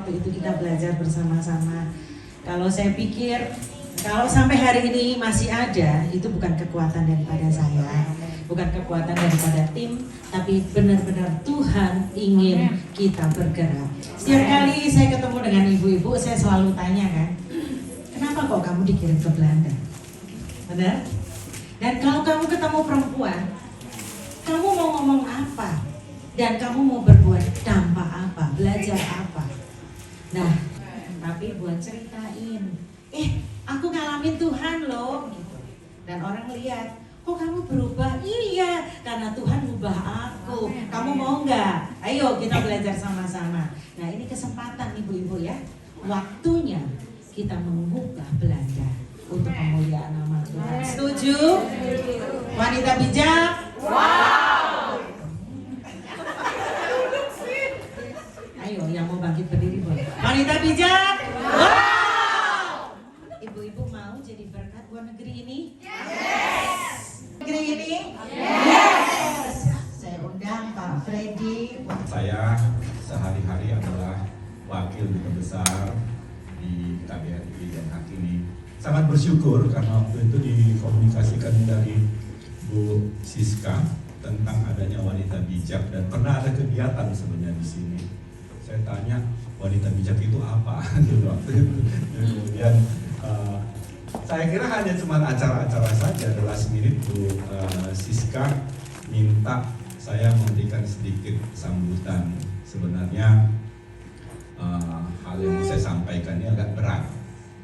waktu itu kita belajar bersama-sama. Kalau saya pikir, kalau sampai hari ini masih ada, itu bukan kekuatan daripada saya, bukan kekuatan daripada tim, tapi benar-benar Tuhan ingin kita bergerak. Setiap kali saya ketemu dengan ibu-ibu, saya selalu tanya kan, kenapa kok kamu dikirim ke Belanda? Benar? Dan kalau kamu ketemu perempuan, kamu mau ngomong apa? Dan kamu mau berbuat dampak apa? Belajar apa? Nah, tapi buat ceritain, aku ngalamin Tuhan loh, gitu. Dan orang lihat, kok kamu berubah? Iya, karena Tuhan ubah aku. Kamu mau nggak? Ayo kita belajar sama-sama. Nah, ini kesempatan ibu-ibu ya, waktunya kita mengubah Belanda untuk kemuliaan nama Tuhan. Setuju? Wanita bijak? Wow! Ayo, yang mau bangkit berdiri boleh. Wanita bijak? Wow! Ibu-ibu mau jadi berkat buat negeri ini? Yes! Negeri ini? Yes! Saya undang Pak Freddy. Saya sehari-hari adalah wakil duta besar di KBRI dan Hakimi. Sangat bersyukur karena waktu itu dikomunikasikan dari Bu Siska tentang adanya wanita bijak dan pernah ada kegiatan sebenarnya di sini. Saya tanya wanita bijak itu apa gitu waktu itu. Kemudian saya kira hanya cuma acara-acara saja. Last minute Bu Siska minta saya memberikan sedikit sambutan. Sebenarnya hal yang saya sampaikan ini agak berat.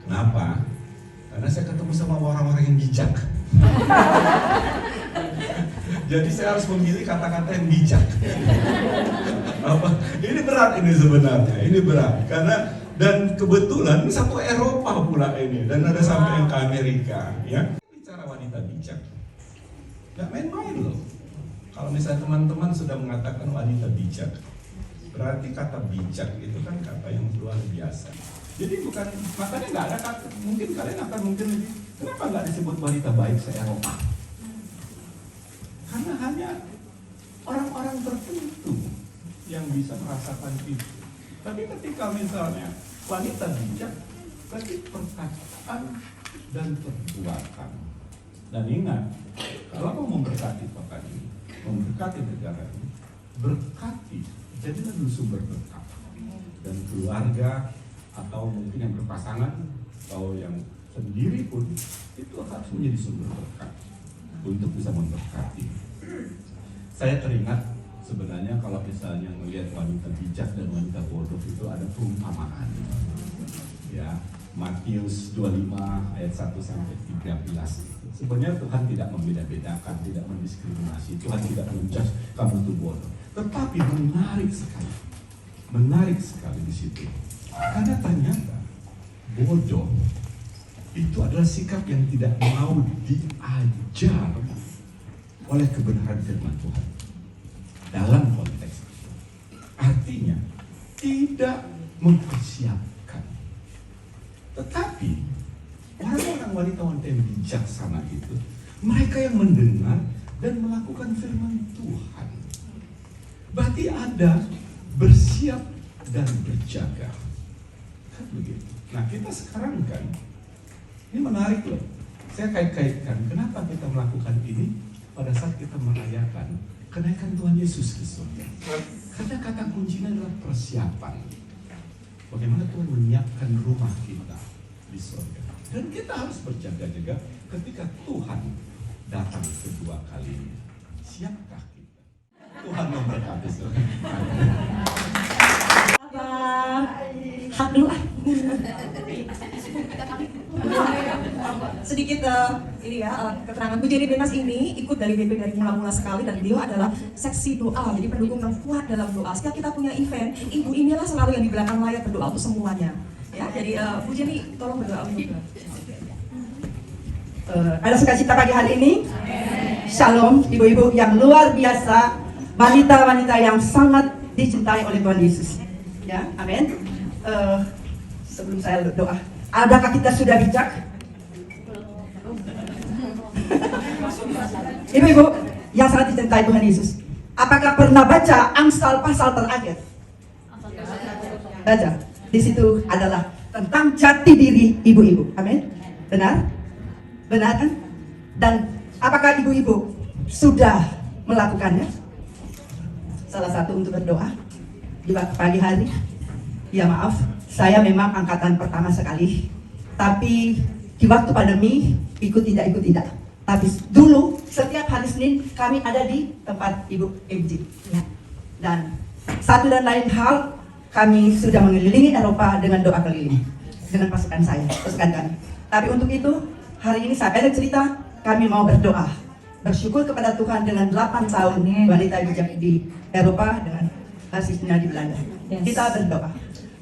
Kenapa? Karena saya ketemu sama orang-orang yang bijak. Jadi saya harus memilih kata-kata yang bijak. Ini berat ini sebenarnya, ini berat. Karena dan kebetulan ini satu Eropa pula ini dan ada sampai yang ke Amerika, ya. Bicara wanita bijak, nggak main-main loh. Kalau misalnya teman-teman sudah mengatakan wanita bijak, berarti kata bijak itu kan kata yang luar biasa. Jadi bukan, makanya nggak ada kata, mungkin kalian akan mungkin lebih, kenapa nggak disebut wanita baik se-Eropa? Karena hanya orang-orang tertentu yang bisa merasakan itu. Tapi ketika misalnya wanita bijak, berarti perkataan dan perbuatan. Dan ingat, kalau mau memberkati kota ini, memberkati negara ini, berkati, jadilah sumber berkat. Dan keluarga atau mungkin yang berpasangan atau yang sendiri pun itu harus menjadi sumber berkat untuk bisa memberkati. Saya teringat sebenarnya kalau misalnya melihat wanita bijak dan wanita bodoh itu ada perumpamaan. Ya, Matius 25 ayat 1 sampai 13. Sebenarnya Tuhan tidak membeda-bedakan, tidak mendiskriminasi. Tuhan tidak menjudge kamu itu bodoh. Tetapi menarik sekali di situ. Karena ternyata bodoh itu adalah sikap yang tidak mau diajar oleh kebenaran firman Tuhan dalam konteks itu. Artinya tidak mempersiapkan. Tetapi orang-orang wanita-wanita yang bijaksana itu, mereka yang mendengar dan melakukan firman Tuhan. Berarti ada bersiap dan berjaga. Kan begitu. Nah, kita sekarang kan, ini menarik loh. Saya kait-kaitkan kenapa kita melakukan ini pada saat kita merayakan kenaikan Tuhan Yesus ke surga. Karena kata kuncinya adalah persiapan. Bagaimana Tuhan menyiapkan rumah kita di surga. Dan kita harus berjaga-jaga ketika Tuhan datang kedua kalinya. Siapkah kita? Tuhan memberkati surga. Hak dulu sedikit ini ya keterangan Bu Jenny Benas ini ikut dari BP dari mula-mula sekali dan beliau adalah seksi doa, jadi pendukung yang kuat dalam doa. Setiap kita punya event, ibu inilah selalu yang di belakang layar berdoa untuk semuanya. Ya, jadi Bu Jenny tolong berdoa untuk ada sukacita pagi hari ini. Shalom ibu-ibu yang luar biasa, wanita-wanita yang sangat dicintai oleh Tuhan Yesus. Ya, amin. Sebelum saya doa, adakah kita sudah bijak? Ibu-ibu yang sangat dicintai Tuhan Yesus, apakah pernah baca Amsal pasal terakhir? Baca. di situ adalah tentang jati diri ibu-ibu. Amin. Benar? Benar kan? Dan apakah ibu-ibu sudah melakukannya? Salah satu untuk berdoa di waktu pagi hari. Ya maaf, saya memang angkatan pertama sekali. Tapi di waktu pandemi ikut tidak. Tapi dulu setiap hari Senin kami ada di tempat Ibu MJ. Ya. Dan satu dan lain hal, kami sudah mengelilingi Eropa dengan doa keliling dengan pasukan kami. Tapi untuk itu hari ini saya pendek cerita, kami mau berdoa. Bersyukur kepada Tuhan dengan 8 tahun wanita bijak di Eropa dengan basisnya di Belanda. Yes. Kita berdoa.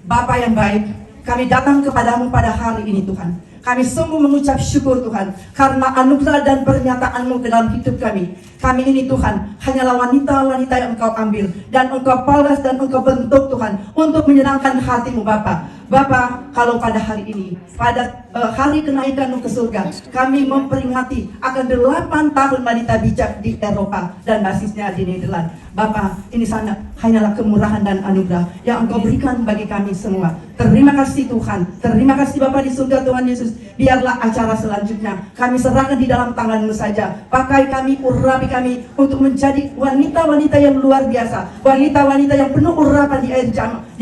Bapa yang baik, kami datang kepadamu pada hari ini Tuhan. Kami sungguh mengucap syukur Tuhan karena anugerah dan pernyataan-Mu ke dalam hidup kami. Kami ini Tuhan hanyalah wanita-wanita yang Engkau ambil dan Engkau poles dan Engkau bentuk Tuhan untuk menyenangkan hati-Mu Bapa. Bapa, kalau pada hari ini, pada hari kenaikan-Mu ke surga, kami memperingati akan 8 tahun wanita bijak di Eropa dan basisnya di Nederland. Bapa, ini hanyalah kemurahan dan anugerah yang Engkau berikan bagi kami semua. Terima kasih Tuhan, terima kasih Bapa di surga Tuhan Yesus. Biarlah acara selanjutnya kami serahkan di dalam tangan-Mu saja. Pakai kami, urapi kami untuk menjadi wanita-wanita yang luar biasa, wanita-wanita yang penuh urapan di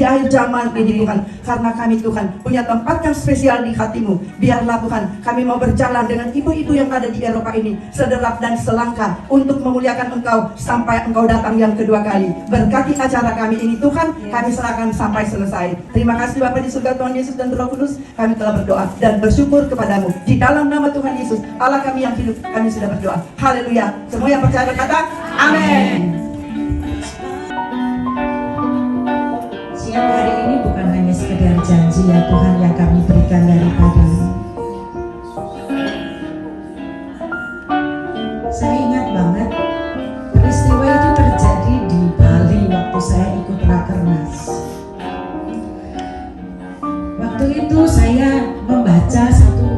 akhir zaman ini Tuhan. Karena kami Tuhan punya tempat yang spesial di hati-Mu. Biarlah Tuhan kami mau berjalan dengan ibu-ibu yang ada di Eropa ini sederap dan selangkah untuk memuliakan Engkau sampai Engkau datang yang kedua kali. Berkati acara kami ini Tuhan, kami serahkan sampai selesai. Terima kasih Bapa di surga Tuhan Yesus dan Roh Kudus, kami telah berdoa dan bersyukur kepadamu. Di dalam nama Tuhan Yesus, Allah kami yang hidup, kami sudah berdoa. Haleluya. Semua yang percaya berkata, amin. Siang hari ini bukan hanya sekedar janji ya Tuhan yang kami berikan daripada-Mu. Saya ingat banget peristiwa itu terjadi di Bali waktu saya ikut Rakernas. Waktu itu saya membaca satu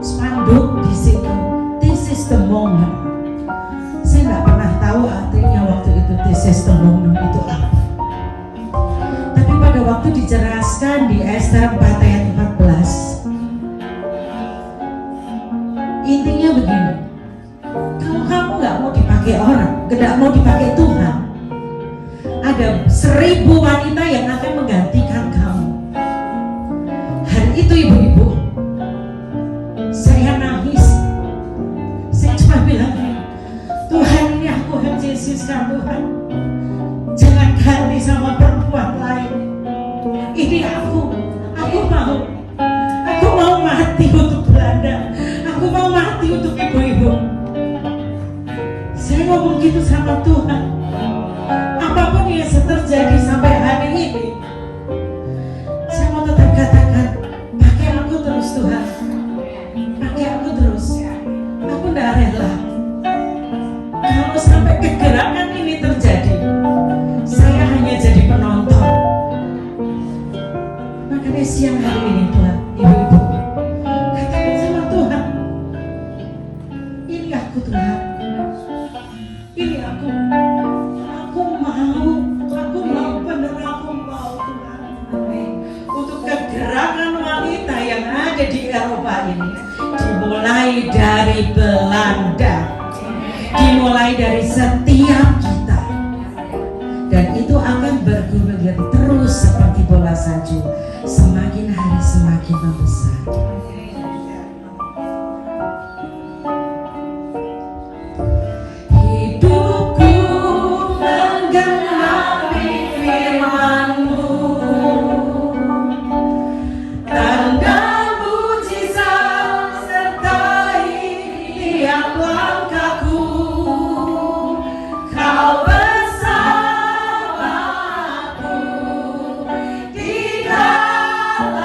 spanduk di situ, "This is the moment." Saya nggak pernah tahu artinya waktu itu "This is the moment" itu apa. Tapi pada waktu dijelaskan di Ester 4 ayat 14, intinya begini: kalau kamu nggak mau dipakai orang, nggak mau dipakai Tuhan, ada 1000 wanita yang akan menggantikan kamu. Hari itu ibu-ibu, saya nangis. Saya cuma bilang, Tuhan, ini aku yang Yesuskan Tuhan. Jangan ganti sama perempuan lain. Ini aku mau mati untuk Belanda. Aku mau mati untuk ibu-ibu. Saya ngomong gitu sama Tuhan. Apapun yang terjadi sampai hari ini, saya mau tetap katakan, pakai aku terus Tuhan. Pakai aku terus. Aku tidak rela. Kalau sampai kegerakan ini terjadi, saya hanya jadi penonton. Makanya siang hari ini Tuhan, ibu-ibu, katakan sama Tuhan, ini aku Tuhan. Ini aku mau benar, aku mau Tuhan. Untuk kegerakan wanita yang ada di Eropa ini, dimulai dari Belanda, dimulai dari setiap kita, dan itu akan bergulir terus seperti bola salju, semakin hari semakin membesar. Hidupku menggenapi firman-Mu, tanda mujizat sertai tiap langkahku. Kau bersamaku di dalamku.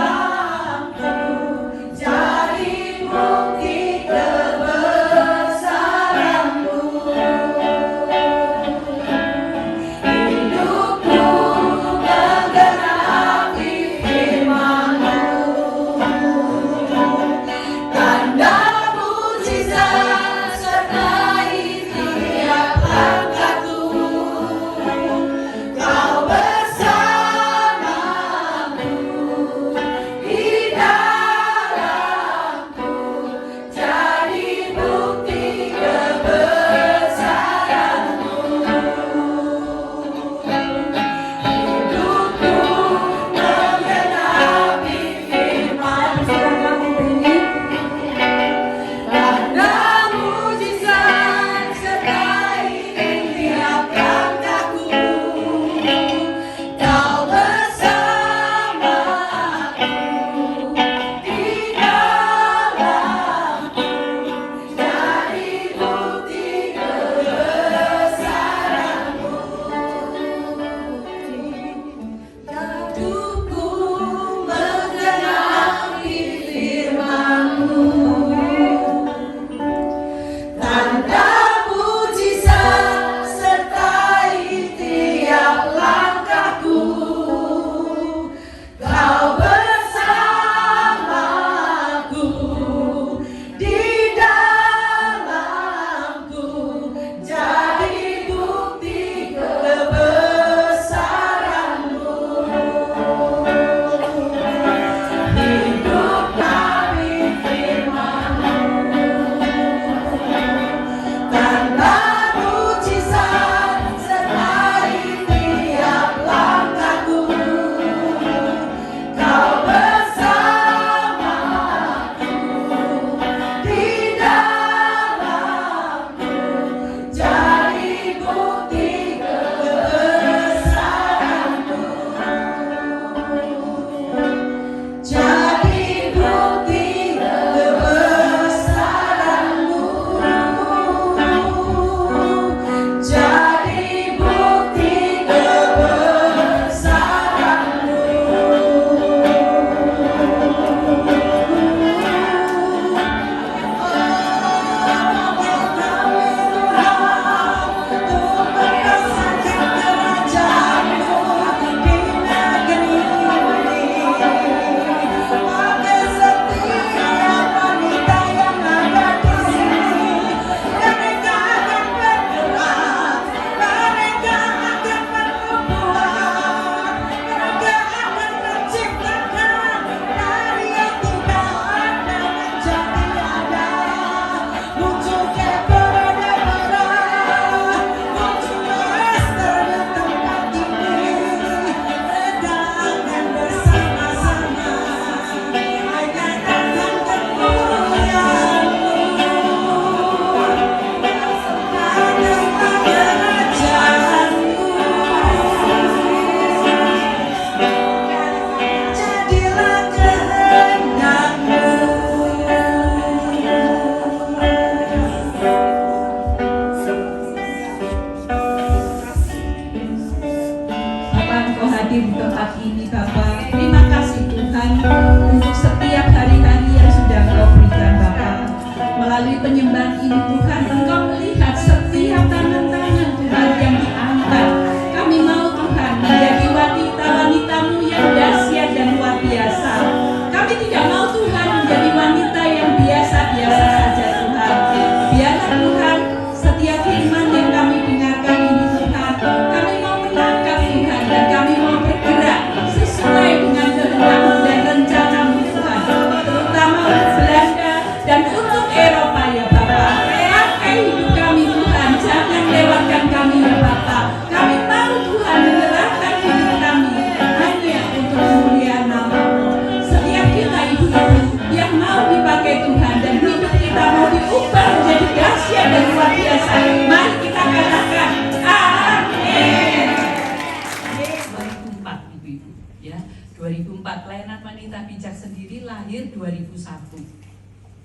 2004. Pelayanan Wanita Bijak sendiri lahir 2001.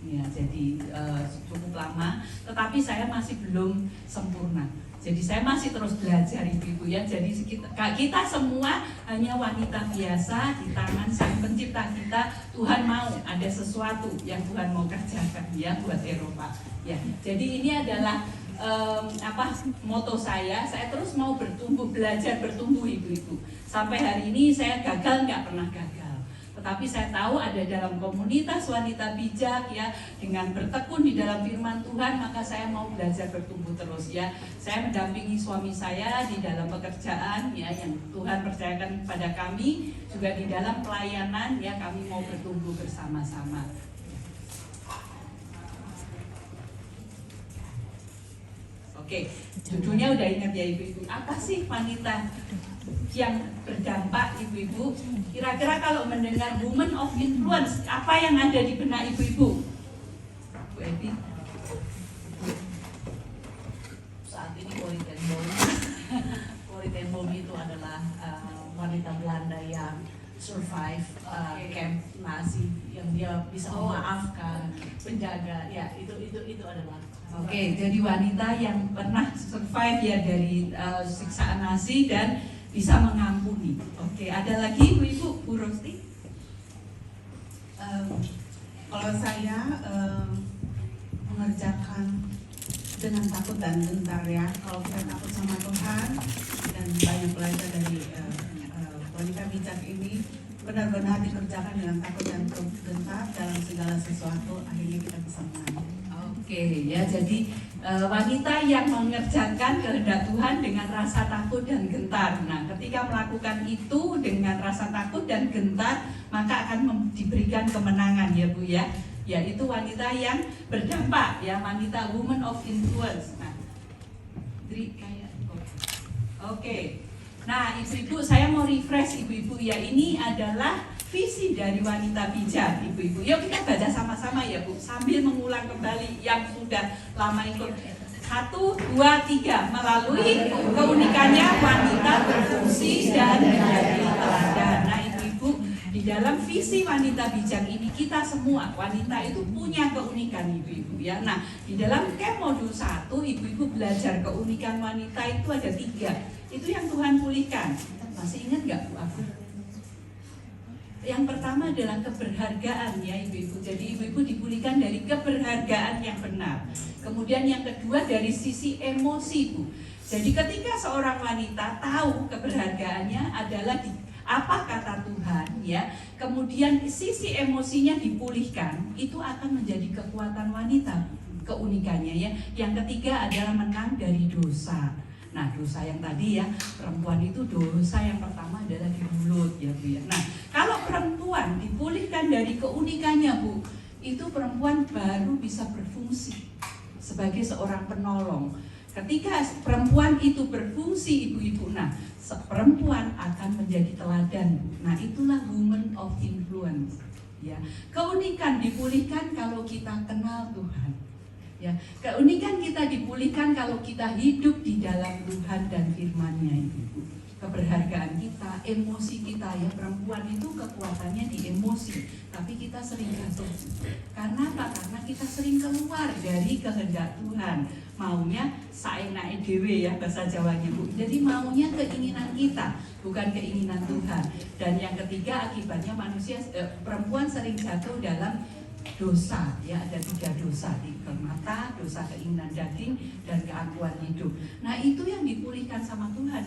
Ya, jadi cukup lama, tetapi saya masih belum sempurna. Jadi saya masih terus belajar ibu-ibu ya. Jadi kita semua hanya wanita biasa di tangan Sang Pencipta kita. Tuhan mau ada sesuatu yang Tuhan mau kerjakan ya buat Eropa. Ya, jadi ini adalah moto saya terus mau bertumbuh, belajar bertumbuh ibu-ibu. Sampai hari ini saya gagal, nggak pernah gagal. Tetapi saya tahu ada dalam komunitas wanita bijak ya, dengan bertekun di dalam firman Tuhan, maka saya mau belajar bertumbuh terus ya. Saya mendampingi suami saya di dalam pekerjaan ya yang Tuhan percayakan kepada kami, juga di dalam pelayanan ya, kami mau bertumbuh bersama-sama. Oke, judulnya udah ingat ya ibu-ibu. Apa sih wanita yang berdampak ibu-ibu? Kira-kira kalau mendengar woman of influence, apa yang ada di benak ibu-ibu? Bu Evi? Saat ini Corrie ten Boom. Corrie ten Boom itu adalah wanita Belanda yang survive camp Nazi, yang dia bisa memaafkan, menjaga, ya itu adalah. Oke, jadi wanita yang pernah survive ya dari siksaan Nazi dan bisa mengampuni. Oke, ada lagi ibu-ibu, Bu Rosti? Kalau saya mengerjakan dengan takut dan gentar ya. Kalau kita takut sama Tuhan dan banyak belajar dari wanita bijak ini, benar-benar dikerjakan dengan takut dan gentar dalam segala sesuatu, akhirnya kita bisa menang. Oke, ya jadi wanita yang mengerjakan kehendak Tuhan dengan rasa takut dan gentar. Nah, ketika melakukan itu dengan rasa takut dan gentar, maka akan diberikan kemenangan ya Bu ya. Yaitu wanita yang berdampak ya, wanita woman of influence. Nah, Oke. Nah, ibu-ibu saya mau refresh ibu-ibu ya, ini adalah visi dari wanita bijak ibu-ibu. Yuk kita baca sama-sama ya Bu, sambil mengulang kembali yang sudah lama ikut. 1, 2, 3. Melalui keunikannya wanita berfungsi dan menjadi teladan. Nah ibu-ibu, di dalam visi wanita bijak ini kita semua wanita itu punya keunikan ibu-ibu ya. Nah di dalam camp modul 1 ibu-ibu belajar keunikan wanita itu ada 3. Itu yang Tuhan pulihkan. Masih ingat nggak Bu Afif? Yang pertama adalah keberhargaan ya ibu-ibu. Jadi ibu-ibu dipulihkan dari keberhargaan yang benar. Kemudian yang kedua dari sisi emosi Bu. Jadi ketika seorang wanita tahu keberhargaannya adalah apa kata Tuhan ya, kemudian sisi emosinya dipulihkan, itu akan menjadi kekuatan wanita, keunikannya ya. Yang ketiga adalah menang dari dosa. Nah dosa yang tadi ya, perempuan itu dosa yang pertama adalah di mulut ya Bu ya. Nah kalau perempuan dipulihkan dari keunikannya Bu, itu perempuan baru bisa berfungsi sebagai seorang penolong. Ketika perempuan itu berfungsi ibu-ibu, nah perempuan akan menjadi teladan. Nah itulah woman of influence ya. Keunikan dipulihkan kalau kita kenal Tuhan. Ya, keunikan kita dipulihkan kalau kita hidup di dalam Tuhan dan firman-Nya Ibu. Keberhargaan kita, emosi kita ya, perempuan itu kekuatannya di emosi, tapi kita sering jatuh. Karena apa? Karena kita sering keluar dari kehendak Tuhan. Maunya saenake dhewe ya bahasa Jawanya Bu. Jadi maunya keinginan kita, bukan keinginan Tuhan. Dan yang ketiga akibatnya perempuan sering jatuh dalam dosa ya, ada 3 dosa, mata, dosa keinginan daging, dan keangkuhan hidup. Nah itu yang dipulihkan sama Tuhan.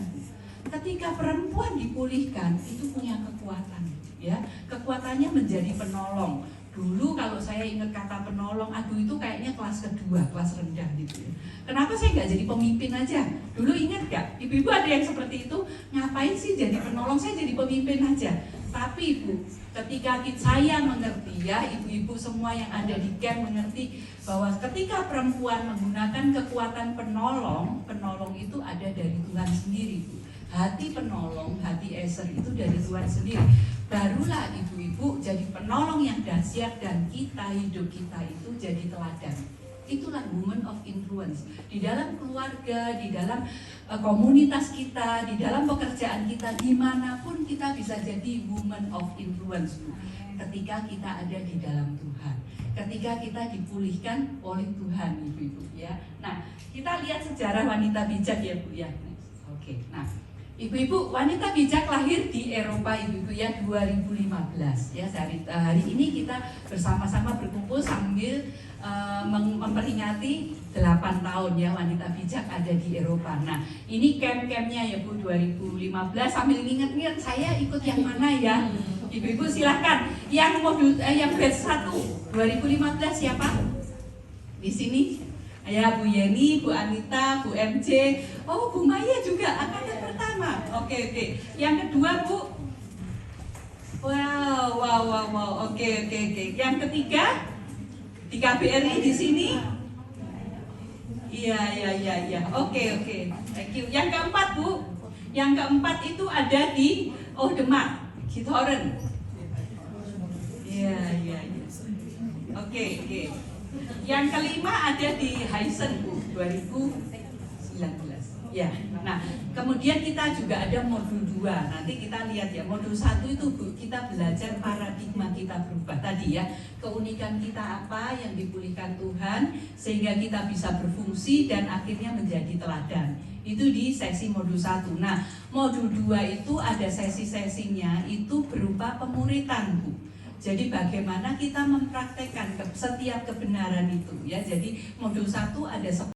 Ketika perempuan dipulihkan itu punya kekuatan ya, kekuatannya menjadi penolong. Dulu kalau saya ingat kata penolong, aduh itu kayaknya kelas kedua, kelas rendah gitu ya. Kenapa saya nggak jadi pemimpin aja? Dulu ingat gak? Ibu-ibu ada yang seperti itu, ngapain sih jadi penolong, saya jadi pemimpin aja. Tapi Ibu, ketika saya mengerti ya, ibu-ibu semua yang ada di camp mengerti bahwa ketika perempuan menggunakan kekuatan penolong, penolong itu ada dari Tuhan sendiri Bu. Hati penolong, hati Eser itu dari Tuhan sendiri. Barulah ibu-ibu jadi penolong yang dahsyat dan kita, hidup kita itu jadi teladan. Itulah woman of influence. Di dalam keluarga, di dalam komunitas kita, di dalam pekerjaan kita, dimanapun kita bisa jadi woman of influence, Bu. Ketika kita ada di dalam Tuhan, ketika kita dipulihkan oleh Tuhan, Ibu-ibu ya. Nah, kita lihat sejarah wanita bijak ya, Bu ya. Oke. Nah, Ibu-ibu, wanita bijak lahir di Eropa, Ibu-ibu ya, 2015 ya. Hari ini kita bersama-sama berkumpul sambil memperingati 8 tahun ya wanita bijak ada di Eropa. Nah, ini camp-campnya ya Bu, 2015. Sambil ingat-ingat saya ikut yang mana ya? Ibu-ibu silahkan. Yang modul yang batch 1 2015 siapa? Di sini. Ya Bu Yeni, Bu Anita, Bu MJ. Oh, Bu Maya juga angkatan pertama. Oke. Yang kedua Bu. Wow. Oke. Yang ketiga di KBRI di sini. Iya. Oke. Thank you. Yang keempat Bu. Yang keempat itu ada di Demak, Gitoren. Iya. Oke. Yang kelima ada di Heisen Bu, 2019. Ya. Nah, kemudian kita juga ada modul 2. Nanti kita lihat ya, modul 1 itu Bu, kita belajar paradigma kita berubah tadi ya. Keunikan kita apa yang dipulihkan Tuhan sehingga kita bisa berfungsi dan akhirnya menjadi teladan. Itu di sesi modul 1. Nah, modul 2 itu ada sesi-sesinya itu berupa pemuritan Bu. Jadi bagaimana kita mempraktekkan setiap kebenaran itu ya. Jadi modul 1 ada